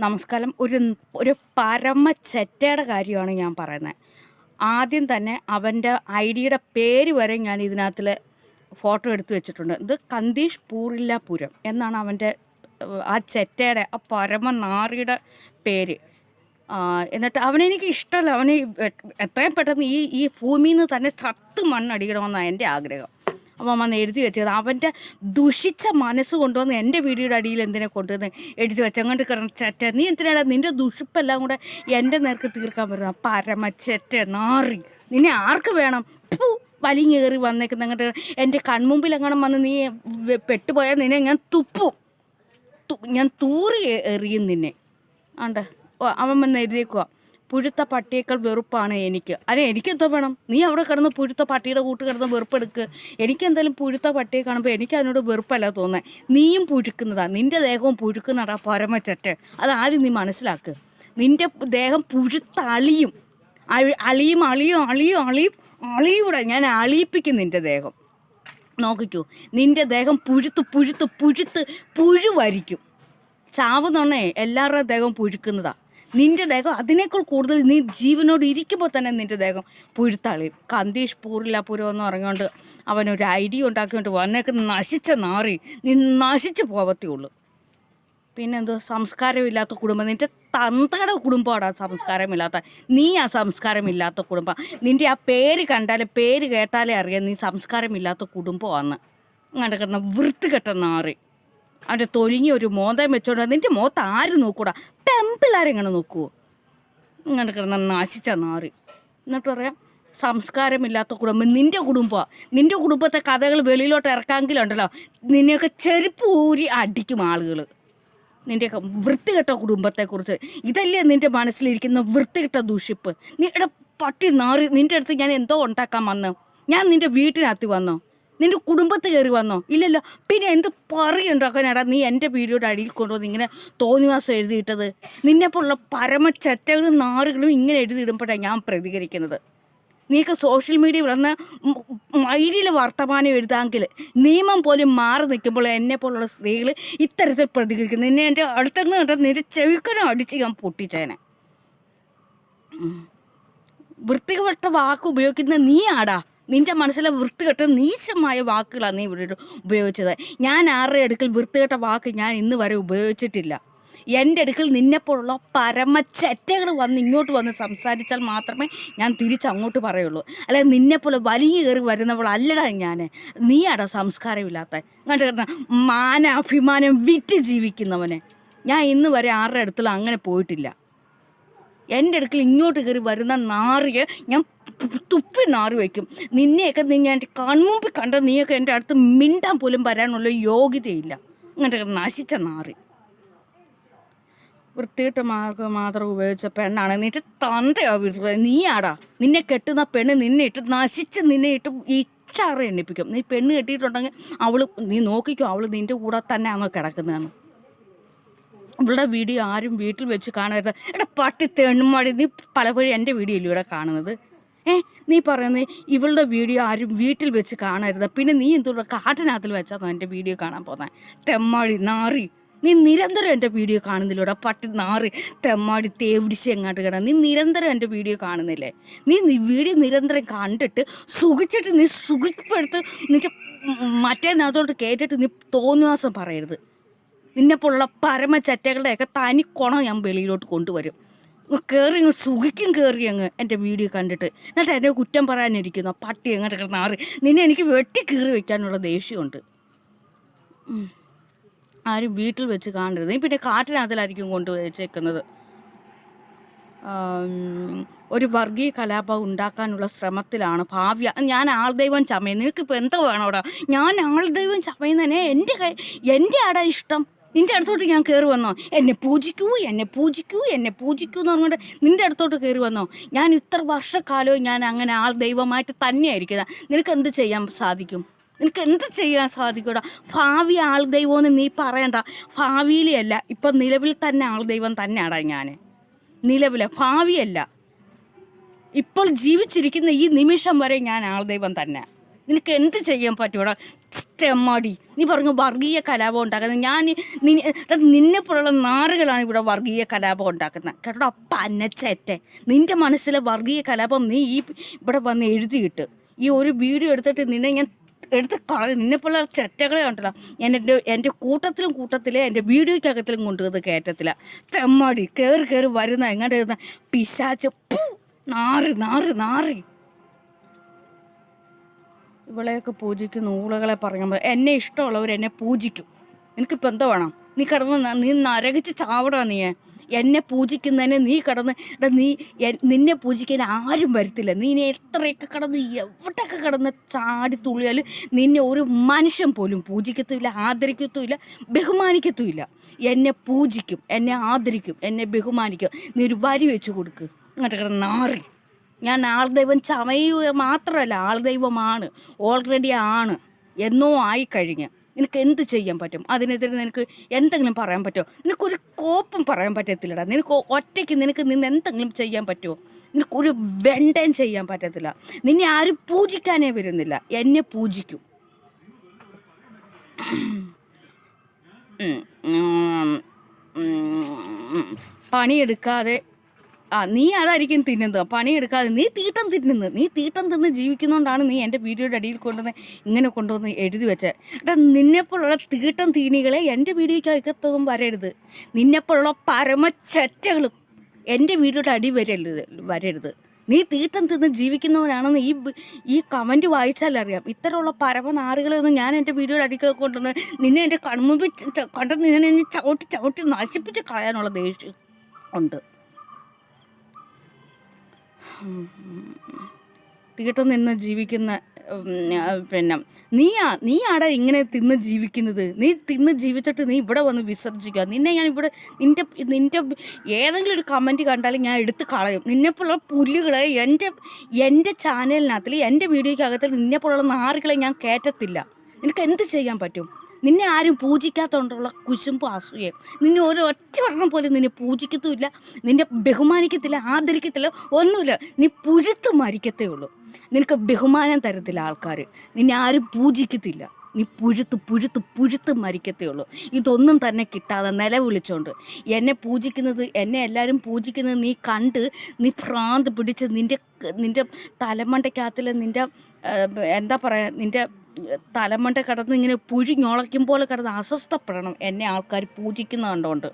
നമസ്കാരം. ഒരു പരമ ചെറ്റയുടെ കാര്യമാണ് ഞാൻ പറയുന്നത്. ആദ്യം തന്നെ അവൻ്റെ ഐഡിയുടെ പേര് വരെ ഞാൻ ഇതിനകത്തിൽ ഫോട്ടോ എടുത്ത് വെച്ചിട്ടുണ്ട്. ഇത് കന്തീഷ് പൂറില്ലാപുരം എന്നാണ് അവൻ്റെ ആ ചെറ്റയുടെ ആ പരമ നാറിയുടെ പേര്. എന്നിട്ട് അവനെനിക്ക് ഇഷ്ടമല്ല. അവന് എത്രയും പെട്ടെന്ന് ഈ ഭൂമിയിൽ നിന്ന് തന്നെ ചത്ത് മണ്ണടിക്കണമെന്നാണ് എൻ്റെ ആഗ്രഹം. അപ്പം വന്ന് എഴുതി വെച്ചത് അവൻ്റെ ദുഷിച്ച മനസ്സ് കൊണ്ടുവന്ന് എൻ്റെ വീഡിയോയുടെ അടിയിൽ എന്തിനെ കൊണ്ടുവന്ന് എഴുതി വെച്ചങ്ങോട്ട് കിടന്ന ചെറ്റ. നീ എന്തിനാടാ നിൻ്റെ ദുഷിപ്പെല്ലാം കൂടെ എൻ്റെ നേർക്ക് തീർക്കാൻ പറ്റുന്ന പരമ ചെറ്റ നാറി. നിന്നെ ആർക്ക് വേണം? വലിഞ്ഞേറി വന്നേക്കുന്ന അങ്ങോട്ട് എൻ്റെ കൺമുമ്പിൽ എങ്ങനെ വന്ന് നീ പെട്ടുപോയാൽ നിന്നെ ഞാൻ ഞാൻ തൂറി എറിയും നിന്നെ. ആണ്ട് അവൻ വന്ന് എഴുതിയേക്കുക, പുഴുത്ത പട്ടിയേക്കാൾ വെറുപ്പാണ് എനിക്ക്. അതെ, എനിക്കെന്തോ വേണം? നീ അവിടെ കിടന്ന് പുഴുത്ത പട്ടിയുടെ കൂട്ട് കിടന്ന് വെറുപ്പെടുക്ക്. എനിക്കെന്തായാലും പുഴുത്ത പട്ടിയെ കാണുമ്പോൾ എനിക്ക് അതിനോട് വെറുപ്പല്ല തോന്നുന്നത്. നീയും പുഴുക്കുന്നതാ, നിൻ്റെ ദേഹവും പുഴുക്കുന്നതാ പരമച്ചറ്റ്. അതാദ്യം നീ മനസ്സിലാക്ക്. നിൻ്റെ ദേഹം പുഴുത്തളിയും. അളിയൂടെ ഞാൻ അളിയിപ്പിക്കും നിൻ്റെ ദേഹം. നോക്കിക്കൂ, നിൻ്റെ ദേഹം പുഴുവരിക്കും. ചാവുന്നോണേ എല്ലാവരുടെയും ദേഹം പുഴുക്കുന്നതാ. നിൻ്റെ ദേഹം അതിനേക്കാൾ കൂടുതൽ നീ ജീവനോട് ഇരിക്കുമ്പോൾ തന്നെ നിൻ്റെ ദേഹം പുഴുത്തളിയും. കന്തീഷ് പൂറില്ലാപുരം എന്ന് പറഞ്ഞുകൊണ്ട് അവനൊരു ഐഡിയ ഉണ്ടാക്കിക്കൊണ്ട് വന്നേക്ക് നശിച്ച നാറി. നീ നശിച്ച് പോവത്തേ ഉള്ളൂ. പിന്നെന്തോ സംസ്കാരമില്ലാത്ത കുടുംബം. നിൻ്റെ തന്തയുടെ കുടുംബമാണ് സംസ്കാരമില്ലാത്ത. നീ ആ സംസ്കാരമില്ലാത്ത കുടുംബം. നിൻ്റെ ആ പേര് കണ്ടാലേ, പേര് കേട്ടാലേ അറിയാം നീ സംസ്കാരമില്ലാത്ത കുടുംബമാണെന്ന്. അങ്ങനെ കിടന്ന വൃത്തികെട്ട നാറി. അവൻ്റെ തൊലിങ്ങി ഒരു മോന്തം വെച്ചോണ്ട് നിൻ്റെ മോത്ത് ആര് നോക്കൂടാ? പെമ്പിള്ളാരെങ്ങനെ നോക്കുവോ? ഇങ്ങനെ കിടന്ന നശിച്ച നാറി. എന്നിട്ട് പറയാം സംസ്കാരമില്ലാത്ത കുടുംബം. നിൻ്റെ കുടുംബമാണ്. നിൻ്റെ കുടുംബത്തെ കഥകൾ വെളിയിലോട്ട് ഇറക്കാമെങ്കിലുണ്ടല്ലോ നിന്നെയൊക്കെ ചെരുപ്പ് ഊരി അടിക്കും ആളുകൾ. നിൻ്റെയൊക്കെ വൃത്തികെട്ട കുടുംബത്തെക്കുറിച്ച്. ഇതല്ലേ നിൻ്റെ മനസ്സിലിരിക്കുന്ന വൃത്തികെട്ട ദൂഷിപ്പ്? നീ പട്ടി നാറി. നിൻ്റെ അടുത്ത് ഞാൻ എന്തോ ഉണ്ടാക്കാൻ വന്നോ? ഞാൻ നിൻ്റെ വീട്ടിനകത്ത് വന്നോ? നിൻ്റെ കുടുംബത്തിൽ കയറി വന്നോ? ഇല്ലല്ലോ. പിന്നെ എന്ത് പറയുണ്ടാക്കാനാടാ നീ എൻ്റെ വീഡിയോയുടെ അടിയിൽ കൊണ്ടുവന്ന് ഇങ്ങനെ തോന്നിവാസം എഴുതിയിട്ടത്? നിന്നെപ്പോലുള്ള പരമ ചെറ്റകളും നാറുകളും ഇങ്ങനെ എഴുതിയിടുമ്പോഴാണ് ഞാൻ പ്രതികരിക്കുന്നത്. നീക്ക് സോഷ്യൽ മീഡിയ വന്ന് മൈരിയിൽ വർത്തമാനം എഴുതാമെങ്കിൽ നിയമം പോലും മാറി നിൽക്കുമ്പോൾ എന്നെപ്പോലുള്ള സ്ത്രീകൾ ഇത്തരത്തിൽ പ്രതികരിക്കുന്നു. നിന്നെ എൻ്റെ അടുത്തങ്ങ് കണ്ടാൽ നിന്റെ ചെവിക്കനും അടിച്ച് ഞാൻ പൊട്ടിച്ചേനെ. വൃത്തികെട്ട വാക്ക് ഉപയോഗിക്കുന്ന നീ ആടാ. നിൻ്റെ മനസ്സിലെ വൃത്തികെട്ട നീചമായ വാക്കുകളാണ് നീ ഇവിടെ ഉപയോഗിച്ചത്. ഞാൻ ആരുടെ അടുക്കൽ വൃത്തികെട്ട വാക്ക് ഞാൻ ഇന്ന് വരെ ഉപയോഗിച്ചിട്ടില്ല. എൻ്റെ അടുക്കൽ നിന്നെപ്പോലുള്ള പരമച്ചറ്റകൾ വന്ന് ഇങ്ങോട്ട് വന്ന് സംസാരിച്ചാൽ മാത്രമേ ഞാൻ തിരിച്ചങ്ങോട്ട് പറയുള്ളൂ. അല്ലെ നിന്നെപ്പോലെ വലിയ കയറി വരുന്നവളല്ലടാ ഞാൻ. നീയാടാ സംസ്കാരമില്ലാത്ത അങ്ങോട്ട് മാനാഭിമാനം വിറ്റ് ജീവിക്കുന്നവനെ. ഞാൻ ഇന്ന് വരെ ആരുടെ അടുത്തുള്ള അങ്ങനെ പോയിട്ടില്ല. എൻ്റെ അടുക്കൽ ഇങ്ങോട്ട് കയറി വരുന്ന നാറിയെ ഞാൻ തുപ്പി നാറി വയ്ക്കും. നിന്നെയൊക്കെ ഞാൻ എൻ്റെ കൺമുമ്പിൽ കണ്ട നീയൊക്കെ എൻ്റെ അടുത്ത് മിണ്ടാൻ പോലും വരാനുള്ള യോഗ്യതയില്ല. അങ്ങനത്തെ നശിച്ച നാറി. വൃത്തിയിട്ട മാത്രം ഉപയോഗിച്ച പെണ്ണാണ്. നിന്റെ തന്തയോ നീയാടാ. നിന്നെ കെട്ടുന്ന പെണ്ണ് നിന്നെ ഇട്ട് ഇച്ചാറ് എണ്ണിപ്പിക്കും. നീ പെണ്ണ് കെട്ടിയിട്ടുണ്ടെങ്കിൽ നീ നോക്കിക്കോ, അവൾ നിൻ്റെ കൂടെ തന്നെ അങ്ങ് കിടക്കുന്നതെന്ന്. ഇവളുടെ വീഡിയോ ആരും വീട്ടിൽ വെച്ച് കാണരുത്. പട്ടി തെണ്ണുമാടി. നീ പലപ്പോഴും എൻ്റെ വീഡിയോ ഇല്ല ഇവിടെ കാണുന്നത്. നീ പറയുന്നത് ഇവളുടെ വീഡിയോ ആരും വീട്ടിൽ വെച്ച് കാണരുത്. പിന്നെ നീ എന്തുള്ള കാട്ടിനകത്തിൽ വെച്ചാൽ എൻ്റെ വീഡിയോ കാണാൻ പോകുന്നത്? തെമ്മാടി നാറി. നീ നിരന്തരം എൻ്റെ വീഡിയോ കാണുന്നില്ലൂടെ പട്ടി നാറി. തെമ്മാടി തേവിടിച്ച് എങ്ങാട്ട് കിടാ. നീ നിരന്തരം എൻ്റെ വീഡിയോ കാണുന്നില്ലേ? നീ വീഡിയോ നിരന്തരം കണ്ടിട്ട് സുഖിച്ചിട്ട് നീ സുഖിപ്പെടുത്ത് നിന്റെ മറ്റേനകത്തോട്ട് കേട്ടിട്ട് നീ തോന്നിവാസം പറയരുത്. നിന്നെപ്പോലുള്ള പരമച്ചറ്റകളുടെയൊക്കെ തനി കുണം ഞാൻ വെളിയിലോട്ട് കൊണ്ടുവരും. കയറി അങ്ങ് സുഖിക്കും. കയറി അങ്ങ് എൻ്റെ വീഡിയോ കണ്ടിട്ട് എന്നിട്ട് എന്നെ കുറ്റം പറയാനിരിക്കുന്നു. പട്ടി എങ്ങോട്ട് കിടന്ന് നാറി. നിന്നെ എനിക്ക് വെട്ടി കീറി വയ്ക്കാനുള്ള ദേഷ്യമുണ്ട്. ആരും വീട്ടിൽ വെച്ച് കാണരുത്. നീ പിന്നെ കാട്ടിനകത്തിലായിരിക്കും കൊണ്ടുവച്ചേക്കുന്നത്. ഒരു വർഗീയ കലാപം ഉണ്ടാക്കാനുള്ള ശ്രമത്തിലാണ് ഭാവ്യ. ഞാൻ ആൾദൈവം ചമയും. നിനക്കിപ്പോൾ എന്തോ വേണോടാ? ഞാൻ ആൾദൈവം ചമയുന്നതിനെ എൻ്റെ ആടാ ഇഷ്ടം. നിൻ്റെ അടുത്തോട്ട് ഞാൻ കയറി വന്നോ? എന്നെ പൂജിക്കൂ എന്ന് പറഞ്ഞുകൊണ്ട് നിൻ്റെ അടുത്തോട്ട് കയറി വന്നോ? ഞാൻ ഇത്ര വർഷക്കാലവും ഞാൻ അങ്ങനെ ആൾദൈവമായിട്ട് തന്നെയായിരിക്കുന്നത്. നിനക്ക് എന്ത് ചെയ്യാൻ സാധിക്കൂടാ? ഭാവി ആൾദൈവമെന്ന് നീ പറയണ്ട. ഭാവിയിലല്ല, ഇപ്പം നിലവിൽ തന്നെ ആൾദൈവം തന്നെയാടാ ഞാൻ. നിലവിലെ ഭാവിയല്ല, ഇപ്പോൾ ജീവിച്ചിരിക്കുന്ന ഈ നിമിഷം വരെ ഞാൻ ആൾദൈവം തന്നെ. നിനക്ക് എന്ത് ചെയ്യാൻ പറ്റൂടാ? തെമ്മാടി. നീ പറഞ്ഞു വർഗീയ കലാപം ഉണ്ടാക്കുന്നത്. ഞാൻ നിന്നെപ്പോലുള്ള നാറുകളാണ് ഇവിടെ വർഗീയ കലാപം ഉണ്ടാക്കുന്നത് കേട്ടോ. പന്നച്ചേറ്റെ നിൻ്റെ മനസ്സിലെ വർഗീയ കലാപം നീ ഇവിടെ വന്ന് എഴുതിയിട്ട് ഈ ഒരു വീഡിയോ എടുത്തിട്ട് നിന്നെ ഞാൻ എടുത്ത് കളയും. നിന്നെപ്പോലുള്ള ചെറ്റകളെ ഉണ്ടല്ലോ ഞാൻ എൻ്റെ കൂട്ടത്തിലെ എൻ്റെ വീഡിയോയ്ക്കകത്തിലും കൊണ്ടുവന്ന് കയറ്റത്തില്ല. തെമ്മാടി കയറി വരുന്ന എങ്ങോട്ട് വരുന്ന പിശാച്ച് നാറി. ഇവളെയൊക്കെ പൂജിക്കുന്ന ഊളകളെ പറയുമ്പോൾ എന്നെ ഇഷ്ടമുള്ളവർ എന്നെ പൂജിക്കും. നിനക്കിപ്പോൾ എന്തോ വേണം? നീ നരകിച്ച് ചാവടാ. നീ എന്നെ പൂജിക്കുന്നതിന് നീ നിന്നെ പൂജിക്കാൻ ആരും വരത്തില്ല. നീ എത്രയൊക്കെ എവിടെയൊക്കെ ചാടി തുള്ളിയാലും നിന്നെ ഒരു മനുഷ്യൻ പോലും പൂജിക്കത്തുമില്ല, ആദരിക്കത്തുമില്ല, ബഹുമാനിക്കത്തുമില്ല. എന്നെ പൂജിക്കും, എന്നെ ആദരിക്കും, എന്നെ ബഹുമാനിക്കും. നീ ഒരു വരി വെച്ച് കൊടുക്ക്. ഇങ്ങോട്ട് നാറി. ഞാൻ ആൾദൈവം ചമയുക മാത്രമല്ല, ആൾദൈവമാണ്, ഓൾറെഡി ആണ്, എന്നോ ആയിക്കഴിഞ്ഞ്. നിനക്ക് എന്ത് ചെയ്യാൻ പറ്റും? അതിനെതിരെ നിനക്ക് എന്തെങ്കിലും പറയാൻ പറ്റുമോ? നിനക്കൊരു കോപ്പും പറയാൻ പറ്റത്തില്ലടാ. നിനക്ക് ഒറ്റയ്ക്ക് നിന്ന് എന്തെങ്കിലും ചെയ്യാൻ പറ്റുമോ? നിനക്കൊരു വെണ്ടയും ചെയ്യാൻ പറ്റത്തില്ല. നിന്നെ ആരും പൂജിക്കാനേ വരുന്നില്ല. എന്നെ പൂജിക്കും. പണിയെടുക്കാതെ നീ അതായിരിക്കും തിന്നുന്നത്. പണിയെടുക്കാതെ നീ തീട്ടം തിന്ന് ജീവിക്കുന്നതുകൊണ്ടാണ് നീ എൻ്റെ വീഡിയോയുടെ അടിയിൽ കൊണ്ടുവന്ന് എഴുതി വെച്ചത്. നിന്നെപ്പോലുള്ള തീട്ടം തീനികളെ എൻ്റെ വീഡിയോയ്ക്ക് അകത്തൊന്നും വരരുത്. നിന്നെപ്പോലുള്ള പരമച്ചറ്റകളും എൻ്റെ വീഡിയോയുടെ അടി വരരുത്. നീ തീട്ടം തിന്ന് ജീവിക്കുന്നവരാണെന്ന് ഈ കമൻറ്റ് വായിച്ചാലറിയാം. ഇത്തരമുള്ള പരമനാറുകളെയൊന്നും ഞാൻ എൻ്റെ വീഡിയോയുടെ അടിക്കൊക്കെ കൊണ്ടുവന്ന് നിന്നെ എൻ്റെ കൺമുമ്പിൽ കണ്ട് നിന്നെ ചവിട്ടി നശിപ്പിച്ച് കളയാനുള്ള ദേഷ്യം ഉണ്ട്. തീട്ടം നിന്ന് ജീവിക്കുന്ന പിന്നെ നീയാടാ ഇങ്ങനെ തിന്ന് ജീവിക്കുന്നത്. നീ തിന്ന് ജീവിച്ചിട്ട് നീ ഇവിടെ വന്ന് വിസർജിക്കുക. നിന്നെ ഞാൻ ഇവിടെ നിൻ്റെ ഏതെങ്കിലും ഒരു കമൻറ്റ് കണ്ടാലും ഞാൻ എടുത്ത് കളയും. നിന്നെപ്പോലുള്ള പുല്ലുകളെ എൻ്റെ ചാനലിനകത്തിൽ എൻ്റെ വീഡിയോയ്ക്കകത്തിൽ നിന്നെപ്പോലുള്ള നാറുകളെ ഞാൻ കയറ്റത്തില്ല. നിനക്ക് എന്ത് ചെയ്യാൻ പറ്റും? നിന്നെ ആരും പൂജിക്കാത്തതുകൊണ്ടുള്ള കുശുമ്പും അസൂയയും. നിന്നെ ഒരു ഒറ്റ വർണ്ണം പോലും നിന്നെ പൂജിക്കത്തുമില്ല, നിന്നെ ബഹുമാനിക്കത്തില്ല, ആദരിക്കത്തില്ല, ഒന്നുമില്ല. നീ പുഴുത്ത് മരിക്കത്തേ ഉള്ളൂ. നിനക്ക് ബഹുമാനം തരത്തില്ല ആൾക്കാർ. നിന്നെ ആരും പൂജിക്കത്തില്ല. നീ പുഴുത്ത് മരിക്കത്തേ ഉള്ളൂ. ഇതൊന്നും തന്നെ കിട്ടാതെ നിലവിളിച്ചോണ്ട് എന്നെ എല്ലാവരും പൂജിക്കുന്നത് നീ കണ്ട് നീ ഭ്രാന്ത് പിടിച്ച് നിൻ്റെ തലമണ്ടയ്ക്കകത്തിൽ എന്താ പറയുക, നിൻ്റെ തലമണ്ട കിടന്ന് ഇങ്ങനെ പുഴിഞ്ഞുളയ്ക്കും പോലെ കിടന്ന് അസ്വസ്ഥപ്പെടണം എന്നെ ആൾക്കാർ പൂജിക്കുന്ന കണ്ടുകൊണ്ട്.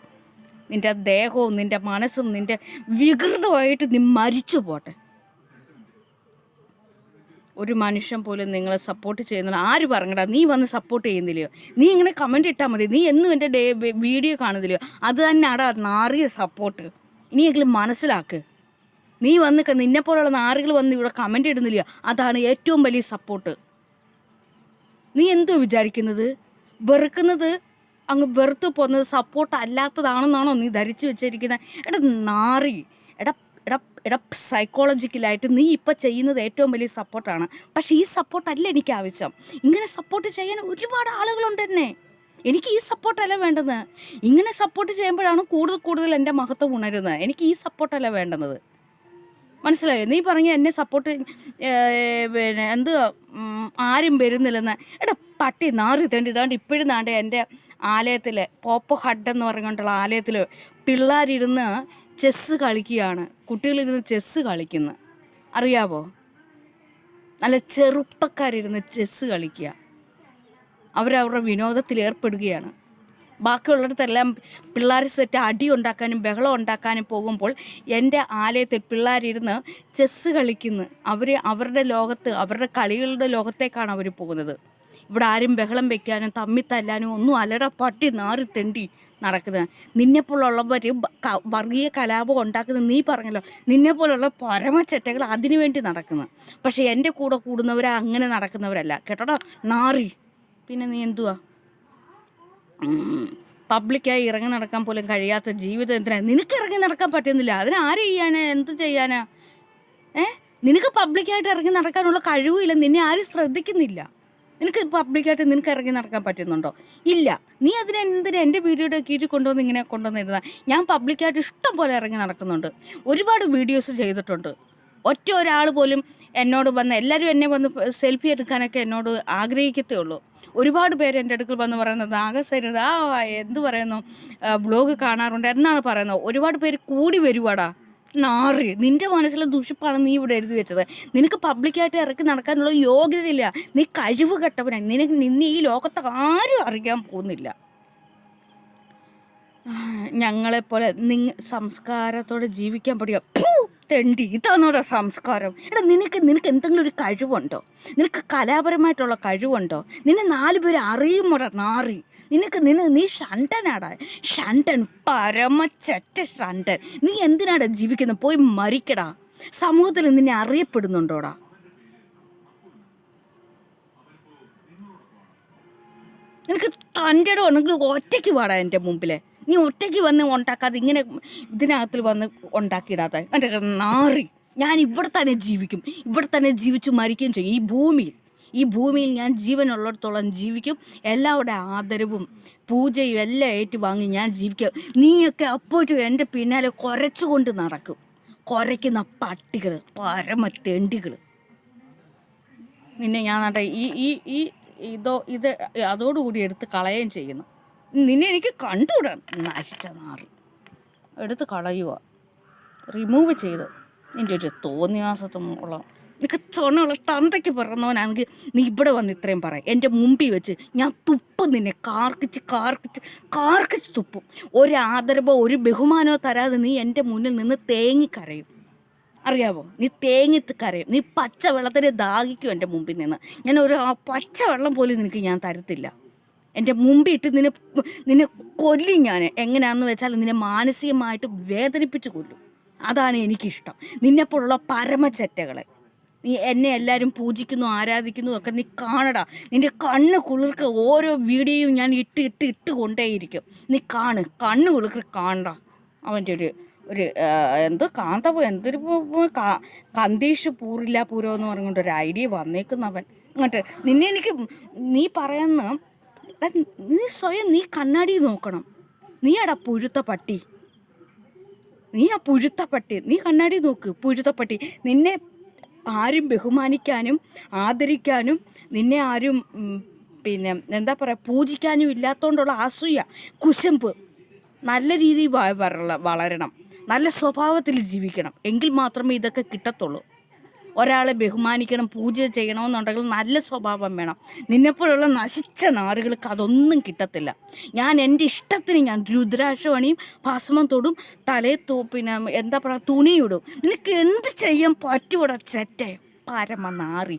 നിൻ്റെ ദേഹവും നിൻ്റെ മനസ്സും നിൻ്റെ വികൃതമായിട്ട് നീ മരിച്ചു പോട്ടെ. ഒരു മനുഷ്യൻ പോലും നിങ്ങളെ സപ്പോർട്ട് ചെയ്യുന്നില്ല. ആര് പറഞ്ഞടാ? നീ വന്ന് സപ്പോർട്ട് ചെയ്യുന്നില്ലയോ? നീ ഇങ്ങനെ കമൻറ്റ് ഇട്ടാൽ മതി. നീ എന്നും എൻ്റെ വീഡിയോ കാണുന്നില്ലയോ? അത് തന്നെ ആടാ നാറിയ സപ്പോർട്ട്. ഇനിയെങ്കിലും മനസ്സിലാക്ക്. നീ വന്ന് നിന്നെപ്പോലുള്ള നാറുകൾ വന്ന് ഇവിടെ കമൻറ്റ് ഇടുന്നില്ലയോ? അതാണ് ഏറ്റവും വലിയ സപ്പോർട്ട്. നീ എന്തോ വിചാരിക്കുന്നത്? വെറുക്കുന്നത് അങ്ങ് വെറുത്ത് പോകുന്നത് സപ്പോർട്ട് അല്ലാത്തതാണെന്നാണോ നീ ധരിച്ചു വെച്ചിരിക്കുന്നത്? നാറി. സൈക്കോളജിക്കലായിട്ട് നീ ഇപ്പം ചെയ്യുന്നത് ഏറ്റവും വലിയ സപ്പോർട്ടാണ്. പക്ഷേ ഈ സപ്പോർട്ടല്ല എനിക്ക് ആവശ്യം. ഇങ്ങനെ സപ്പോർട്ട് ചെയ്യാൻ ഒരുപാട് ആളുകളുണ്ട് എന്നെ. എനിക്ക് ഈ സപ്പോർട്ടല്ല വേണ്ടത്. ഇങ്ങനെ സപ്പോർട്ട് ചെയ്യുമ്പോഴാണ് കൂടുതൽ എൻ്റെ മഹത്വം ഉണരുന്നത്. എനിക്ക് ഈ സപ്പോർട്ടല്ല വേണ്ടുന്നത്. മനസ്സിലായോ? നീ പറഞ്ഞ എന്നെ സപ്പോർട്ട് പിന്നെ ആരും വരുന്നില്ലെന്ന്. പട്ടി നാറി ഇതാണ്ട് ഇപ്പോഴും നാണ്ട് എൻ്റെ ആലയത്തിൽ പോപ്പോ ഹഡ് എന്ന് പറഞ്ഞുകൊണ്ടുള്ള ആലയത്തിൽ പിള്ളേരിരുന്ന് ചെസ്സ് കളിക്കുകയാണ്. കുട്ടികളിരുന്ന് ചെസ്സ് കളിക്കുന്നു. അറിയാവോ? നല്ല ചെറുപ്പക്കാരിരുന്ന് ചെസ്സ് കളിക്കുക. അവരവരുടെ വിനോദത്തിൽ ഏർപ്പെടുകയാണ്. ബാക്കിയുള്ളിടത്തെല്ലാം പിള്ളേർ സെറ്റ് അടി ഉണ്ടാക്കാനും ബഹളം ഉണ്ടാക്കാനും പോകുമ്പോൾ എൻ്റെ ആലയത്തിൽ പിള്ളേരിരുന്ന് ചെസ്സ് കളിക്കുന്നു. അവരുടെ ലോകത്ത്, അവരുടെ കളികളുടെ ലോകത്തേക്കാണ് അവർ പോകുന്നത്. ഇവിടെ ആരും ബഹളം വയ്ക്കാനും തമ്മിത്തല്ലാനും ഒന്നും അലട പട്ടി നാറി തെണ്ടി നടക്കുന്നത്. നിന്നെപ്പോലുള്ളവർ വർഗീയ കലാപം ഉണ്ടാക്കുന്നത് നീ പറഞ്ഞല്ലോ. നിന്നെപ്പോലുള്ള പരമച്ചറ്റകൾ അതിനു വേണ്ടി നടക്കുന്നു. പക്ഷേ എൻ്റെ കൂടെ കൂടുന്നവർ അങ്ങനെ നടക്കുന്നവരല്ല കേട്ടോടാ നാറി. പിന്നെ നീ എന്തുവാ പബ്ലിക്കായി ഇറങ്ങി നടക്കാൻ പോലും കഴിയാത്ത ജീവിതം എന്തിനാണ്? നിനക്ക് ഇറങ്ങി നടക്കാൻ പറ്റുന്നില്ല. അതിനാര് ചെയ്യാനാ? എന്ത് ചെയ്യാനാ? നിനക്ക് പബ്ലിക്കായിട്ട് ഇറങ്ങി നടക്കാനുള്ള കഴിവില്ല. നിന്നെ ആരും ശ്രദ്ധിക്കുന്നില്ല. നിനക്ക് പബ്ലിക്കായിട്ട് നിനക്ക് ഇറങ്ങി നടക്കാൻ പറ്റുന്നുണ്ടോ? ഇല്ല. നീ അതിനെന്തിനാ എൻ്റെ വീഡിയോയുടെ കീഴിൽ ഇങ്ങനെ കൊണ്ടുവന്നിരുന്നത്? ഞാൻ പബ്ലിക്കായിട്ട് ഇഷ്ടം പോലെ ഇറങ്ങി നടക്കുന്നുണ്ട്. ഒരുപാട് വീഡിയോസ് ചെയ്തിട്ടുണ്ട്. ഒരാൾ പോലും എന്നോട് വന്ന്, എല്ലാവരും എന്നെ വന്ന് സെൽഫി എടുക്കാനൊക്കെ എന്നോട് ആഗ്രഹിക്കത്തേ ഉള്ളൂ. ഒരുപാട് പേര് എൻ്റെ അടുക്കൽ വന്ന് പറയുന്നത് ആകസരിത എന്ത് പറയുന്നു വ്ലോഗ് കാണാറുണ്ട് എന്നാണ് പറയുന്നത്. ഒരുപാട് പേര് കൂടി വരുവാടാ. നാറി, നിൻ്റെ മനസ്സിലെ ദുഷിപ്പാണ് നീ ഇവിടെ എഴുതി വെച്ചത്. നിനക്ക് പബ്ലിക്കായിട്ട് ഇറക്കി നടക്കാനുള്ള യോഗ്യതയില്ല. നീ കഴിവ് കെട്ടവനാണ്. നിന്നെ ഈ ലോകത്ത് ആരും അറിയാൻ പോകുന്നില്ല. ഞങ്ങളെപ്പോലെ സംസ്കാരത്തോടെ ജീവിക്കാൻ പഠിക്കുക. തെണ്ടി, ഇതാണോടാ സംസ്കാരം? എടാ, നിനക്ക് എന്തെങ്കിലും ഒരു കഴിവുണ്ടോ? നിനക്ക് കലാപരമായിട്ടുള്ള കഴിവുണ്ടോ? നിന്നെ 4 പേര് അറിയുമോടാ നാറി? നീ ഷണ്ടനാടാ, ഷണ്ടൻ, പരമച്ചറ്റ ഷണ്ടൻ. നീ എന്തിനാടാ ജീവിക്കുന്നത്? പോയി മരിക്കടാ. സമൂഹത്തിൽ നിന്നെ അറിയപ്പെടുന്നുണ്ടോടാ? നിനക്ക് തൻ്റെ ഉണ്ടെങ്കിൽ ഒറ്റയ്ക്ക് പാടാ എൻ്റെ മുമ്പിൽ. നീ ഒറ്റയ്ക്ക് വന്ന് ഉണ്ടാക്കാതെ ഇങ്ങനെ ഇതിനകത്തിൽ വന്ന് ഉണ്ടാക്കിയിടാത്ത എൻ്റെ നാറി. ഞാൻ ഇവിടെ തന്നെ ജീവിക്കും, ഇവിടെ തന്നെ ജീവിച്ചു മരിക്കുകയും ചെയ്യും. ഈ ഭൂമിയിൽ ഞാൻ ജീവനുള്ളിടത്തോളം ജീവിക്കും. എല്ലാവരുടെ ആദരവും പൂജയും എല്ലാം ഏറ്റുവാങ്ങി ഞാൻ ജീവിക്കും. നീയൊക്കെ അപ്പോഴും എൻ്റെ പിന്നാലെ കുരച്ചുകൊണ്ട് നടക്കും. കുരയ്ക്കുന്ന പട്ടികൾ, പരമത്തെണ്ടികൾ. നിന്നെ ഞാൻ നാട്ടെ ഇത് അതോടുകൂടി എടുത്ത് കളയുകയും ചെയ്യുന്നു. നിന്നെ എനിക്ക് കണ്ടുകൂടാ, നശിച്ച നാറി. എടുത്ത് കളയുക, റിമൂവ് ചെയ്ത്. നിൻ്റെ ഒരു തോന്നിയാസത്തുള്ള നിനക്ക് ചൊണ്ണുള്ള തന്തയ്ക്ക് പിറന്നവനാണെങ്കിൽ നീ ഇവിടെ വന്ന് ഇത്രയും പറയും. എൻ്റെ മുമ്പിൽ വെച്ച് ഞാൻ തുപ്പും നിന്നെ, കാർക്കിച്ച് തുപ്പും. ഒരു ആദരവോ ഒരു ബഹുമാനമോ തരാതെ നീ എൻ്റെ മുന്നിൽ നിന്ന് തേങ്ങിക്കരയും. അറിയാവോ? നീ തേങ്ങിത്ത് കരയും. നീ പച്ചവെള്ളത്തിന് ദാഹിക്കും എൻ്റെ മുമ്പിൽ നിന്ന്. ഞാൻ ഒരു പച്ചവെള്ളം പോലും നിനക്ക് ഞാൻ തരത്തില്ല. എൻ്റെ മുമ്പിൽ ഇട്ട് നിന്നെ കൊല്ലും ഞാൻ. എങ്ങനെയാണെന്ന് വെച്ചാൽ നിന്നെ മാനസികമായിട്ട് വേദനിപ്പിച്ച് കൊല്ലും. അതാണ് എനിക്കിഷ്ടം. നിന്നെപ്പോലുള്ള പരമച്ചറ്റകളെ. നീ എന്നെ എല്ലാവരും പൂജിക്കുന്നു, ആരാധിക്കുന്നു ഒക്കെ നീ കാണടാ. നിൻ്റെ കണ്ണ് കുളിർക്ക് ഓരോ വീഡിയോയും ഞാൻ ഇട്ട് കൊണ്ടേയിരിക്കും. നീ കണ്ണ് കുളിർക്ക് കാണടാ. അവൻ്റെ ഒരു എന്തോ എന്തൊരു കന്തീഷ് പൂരം എന്ന് പറഞ്ഞുകൊണ്ട് ഒരു ഐഡിയ വന്നേക്കുന്നവൻ. എന്നിട്ട് നീ പറയുന്ന നീ സ്വയം കണ്ണാടി നോക്കണം. നീയാടാ പുഴുത്ത പട്ടി. നീ കണ്ണാടി നോക്ക്, പുഴുത്ത പട്ടി. നിന്നെ ആരും ബഹുമാനിക്കാനും ആദരിക്കാനും നിന്നെ ആരും പൂജിക്കാനും ഇല്ലാത്തതുകൊണ്ടുള്ള അസൂയ, കുശുമ്പ്. നല്ല രീതിയിൽ വളരണം, നല്ല സ്വഭാവത്തിൽ ജീവിക്കണം. എങ്കിൽ മാത്രമേ ഇതൊക്കെ കിട്ടത്തുള്ളൂ. ഒരാളെ ബഹുമാനിക്കണം, പൂജ ചെയ്യണമെന്നുണ്ടെങ്കിൽ നല്ല സ്വഭാവം വേണം. നിന്നെപ്പോലുള്ള നശിച്ച നാറുകൾക്ക് അതൊന്നും കിട്ടത്തില്ല. ഞാൻ എൻ്റെ ഇഷ്ടത്തിന് ഞാൻ രുദ്രാക്ഷമണിയും ഭസ്മം തൊടും, തലയിൽ തുണിയിടും. നിനക്ക് എന്ത് ചെയ്യാൻ പറ്റൂടാ ചെറ്റേ, പരമ നാറി.